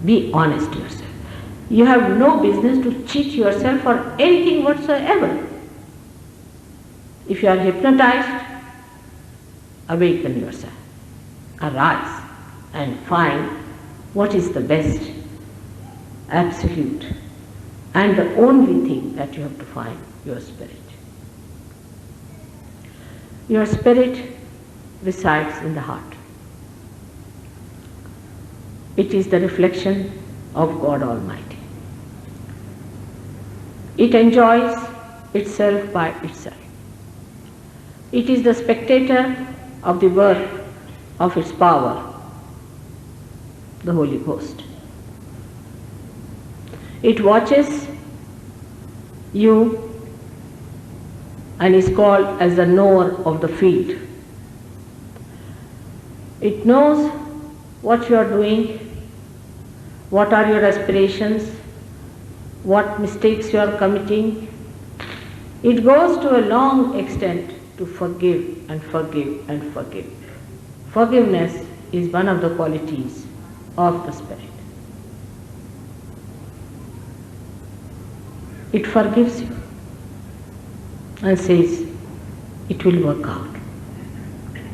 Be honest to yourself. You have no business to cheat yourself for anything whatsoever. If you are hypnotized, awaken yourself. Arise and find what is the best, absolute, and the only thing that you have to find, your spirit. Your spirit resides in the heart. It is the reflection of God Almighty. It enjoys itself by itself. It is the spectator of the work of its power, the Holy Ghost. It watches you and is called as the knower of the field. It knows what you are doing, what are your aspirations, what mistakes you are committing. It goes to a long extent to forgive and forgive and forgive. Forgiveness is one of the qualities of the Spirit. It forgives you and says, it will work out,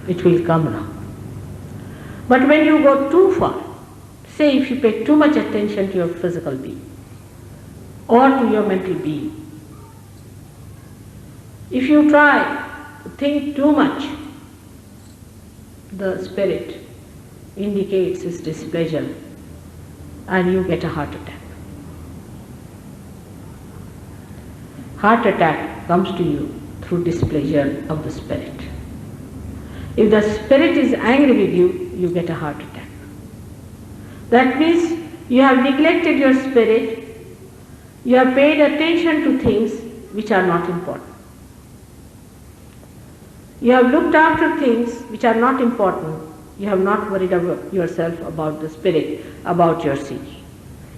it will come around. But when you go too far, say if you pay too much attention to your physical being or to your mental being, if you try to think too much, the Spirit indicates its displeasure and you get a heart attack. Heart attack comes to you through displeasure of the Spirit. If the Spirit is angry with you, you get a heart attack. That means you have neglected your spirit, you have paid attention to things which are not important. You have looked after things which are not important. You have not worried about yourself about the spirit, about your seed.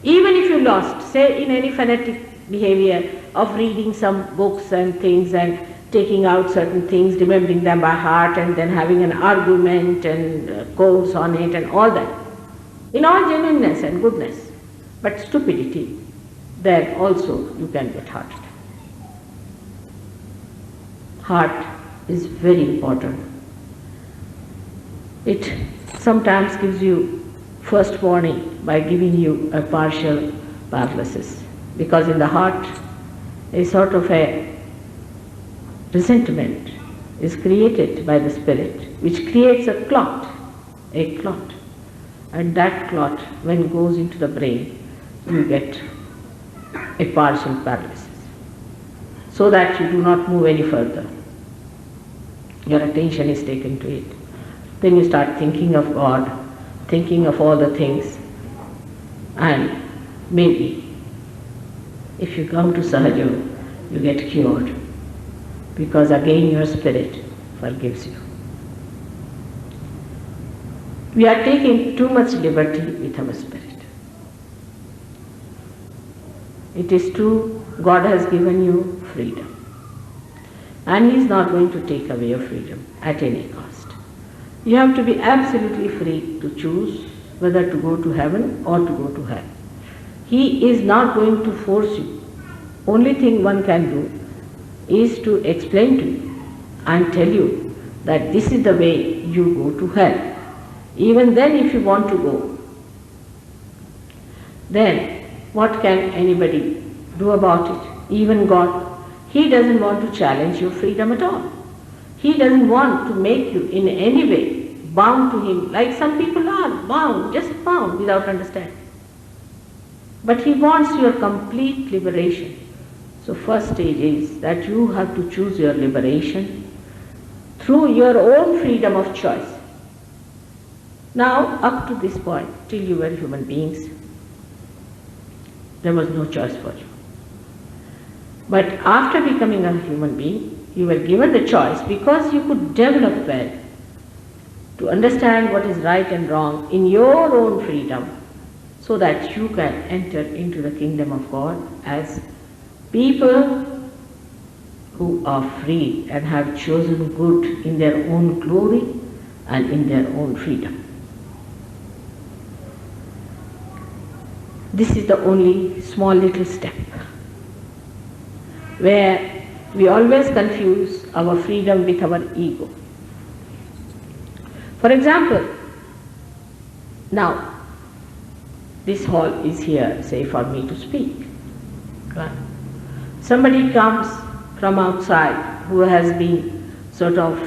Even if you lost, say in any fanatic behavior of reading some books and things and taking out certain things, remembering them by heart and then having an argument and codes on it and all that, in all genuineness and goodness, but stupidity, then also you can get heart attack. Heart is very important. It sometimes gives you first warning by giving you a partial paralysis, because in the heart a sort of a resentment is created by the Spirit, which creates a clot, and that clot, when it goes into the brain, you get a partial paralysis, so that you do not move any further. Your attention is taken to it. Then you start thinking of God, thinking of all the things, and maybe if you come to Sahaja, you get cured, because again your spirit forgives you. We are taking too much liberty with our spirit. It is true, God has given you freedom, and He is not going to take away your freedom at any cost. You have to be absolutely free to choose whether to go to heaven or to go to hell. He is not going to force you. Only thing one can do is to explain to you and tell you that this is the way you go to hell. Even then, if you want to go, then what can anybody do about it? Even God. He doesn't want to challenge your freedom at all. He doesn't want to make you in any way bound to Him, like some people are bound, just bound without understanding. But He wants your complete liberation. So first stage is that you have to choose your liberation through your own freedom of choice. Now, up to this point, till you were human beings, there was no choice for you. But after becoming a human being, you were given the choice because you could develop well to understand what is right and wrong in your own freedom, so that you can enter into the kingdom of God as people who are free and have chosen good in their own glory and in their own freedom. This is the only small little step where we always confuse our freedom with our ego. For example, now this hall is here, say, for me to speak. Right? Somebody comes from outside who has been sort of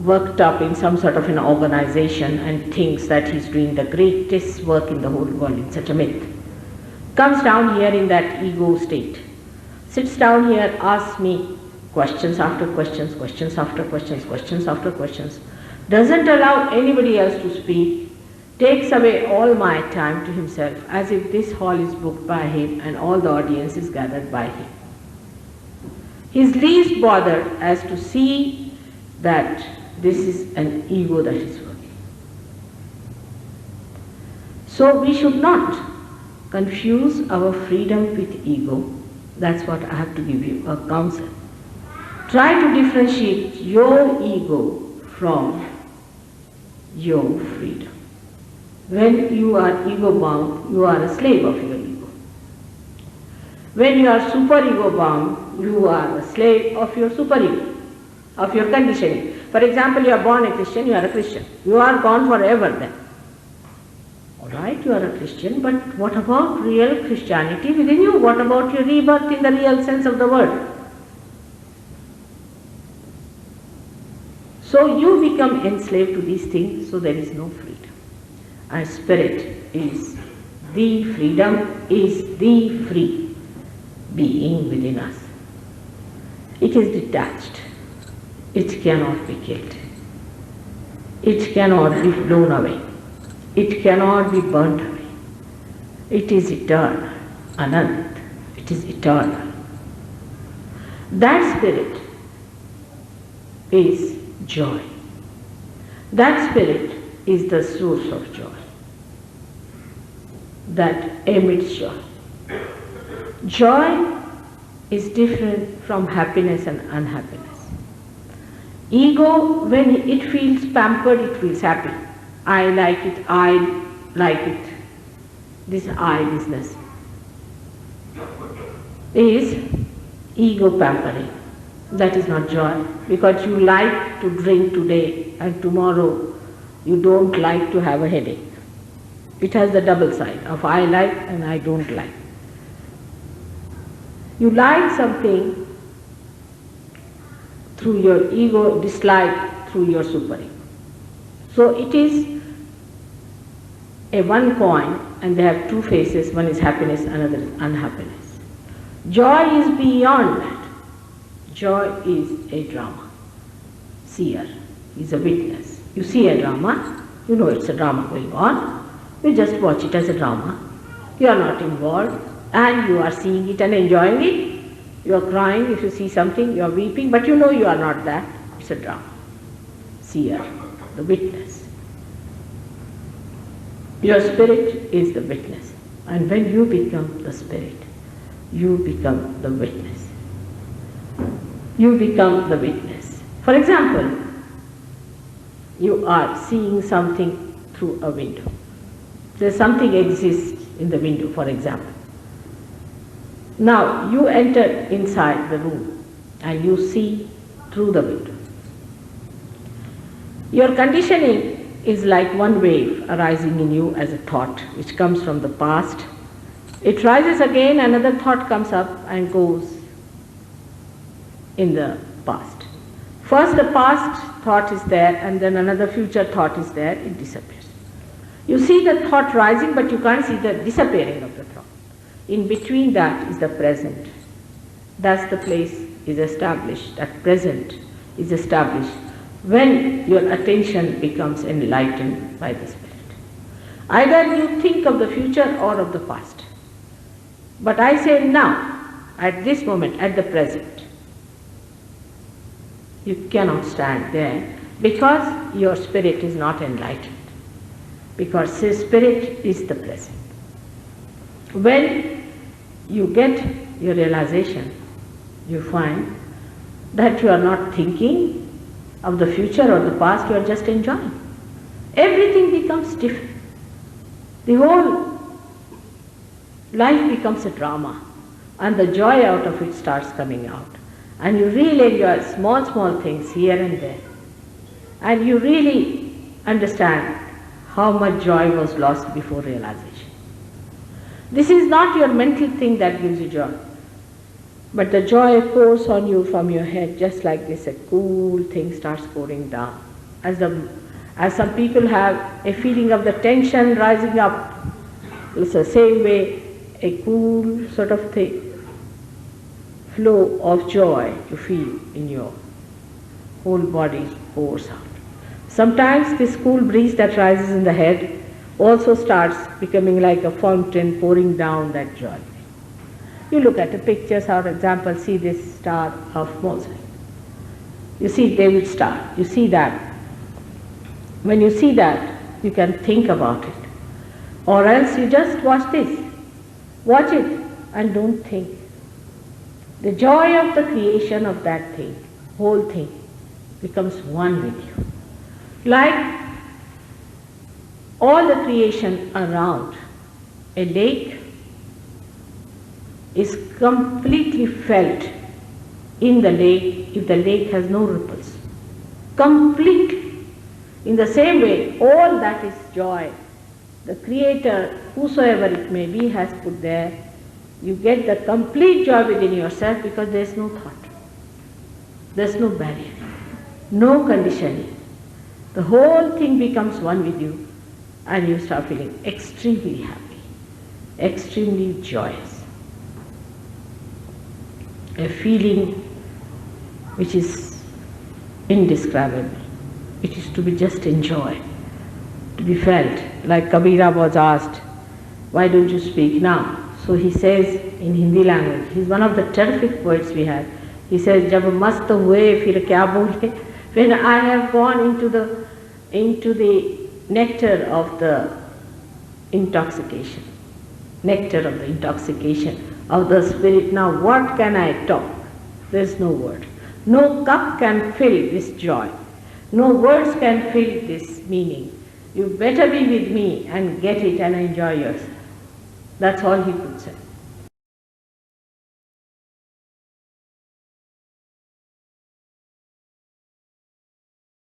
worked up in some sort of an organization and thinks that he's doing the greatest work in the whole world. It's such a myth. Comes down here in that ego state, sits down here, asks me questions after questions, questions after questions, questions after questions, doesn't allow anybody else to speak, takes away all my time to himself, as if this hall is booked by him and all the audience is gathered by him. He is least bothered as to see that this is an ego that is working. So we should not confuse our freedom with ego. That's what I have to give you a counsel. Try to differentiate your ego from your freedom. When you are ego bound, you are a slave of your ego. When you are super ego bound, you are a slave of your super ego, of your conditioning. For example, you are born a Christian, you are a Christian. You are gone forever then. Alright, you are a Christian, but what about real Christianity within you? What about your rebirth in the real sense of the word? So you become enslaved to these things, so there is no freedom. And spirit is the freedom, is the free being within us. It is detached. It cannot be killed. It cannot be blown away. It cannot be burnt away. It is eternal, Anant. It is eternal. That spirit is joy. That spirit is the source of joy. That emits joy. Joy is different from happiness and unhappiness. Ego, when it feels pampered, it feels happy. I like it, I like it. This I business is ego pampering. That is not joy, because you like to drink today and tomorrow you don't like to have a headache. It has the double side of I like and I don't like. You like something through your ego, dislike through your super ego. So it is a one coin and they have two faces, one is happiness, another is unhappiness. Joy is beyond that. Joy is a drama. Seer is a witness. You see a drama, you know it's a drama going on, you just watch it as a drama. You are not involved and you are seeing it and enjoying it. You are crying if you see something, you are weeping, but you know you are not that. It's a drama. Seer, the witness. Your spirit is the witness. And when you become the spirit, you become the witness. You become the witness. For example, you are seeing something through a window. There's something exists in the window, for example. Now you enter inside the room and you see through the window. Your conditioning is like one wave arising in you as a thought which comes from the past. It rises again, another thought comes up and goes in the past. First the past thought is there and then another future thought is there, it disappears. You see the thought rising but you can't see the disappearing of the thought. In between that is the present. Thus the place is established, that present is established when your attention becomes enlightened by the Spirit. Either you think of the future or of the past. But I say now, at this moment, at the present, you cannot stand there because your spirit is not enlightened. Because spirit is the present. When you get your realization, you find that you are not thinking of the future or the past, you are just enjoying. Everything becomes different. The whole life becomes a drama and the joy out of it starts coming out. And you really enjoy small things here and there. And you really understand how much joy was lost before realization. This is not your mental thing that gives you joy, but the joy pours on you from your head just like this, a cool thing starts pouring down. As some people have a feeling of the tension rising up, it's the same way a cool sort of thing, flow of joy you feel in your whole body pours out. Sometimes this cool breeze that rises in the head also starts becoming like a fountain pouring down that joy. You look at the pictures, for example, see this star of Mozart. You see David's star, you see that. When you see that, you can think about it. Or else you just watch this. Watch it and don't think. The joy of the creation of that thing, whole thing, becomes one with you. Like all the creation around, a lake is completely felt in the lake if the lake has no ripples. Completely. In the same way, all that is joy. The Creator, whosoever it may be, has put there. You get the complete joy within yourself because there is no thought. There is no barrier, no conditioning. The whole thing becomes one with you and you start feeling extremely happy, extremely joyous. A feeling which is indescribable, which is to be just enjoyed, to be felt. Like Kabira was asked, why don't you speak now? So he says in Hindi language, he's one of the terrific poets we have. He says, Jab mast hue fir kya bole? When I have gone into the nectar of the intoxication of the spirit, now what can I talk? There's no word. No cup can fill this joy. No words can fill this meaning. You better be with me and get it and enjoy yourself. That's all he could say.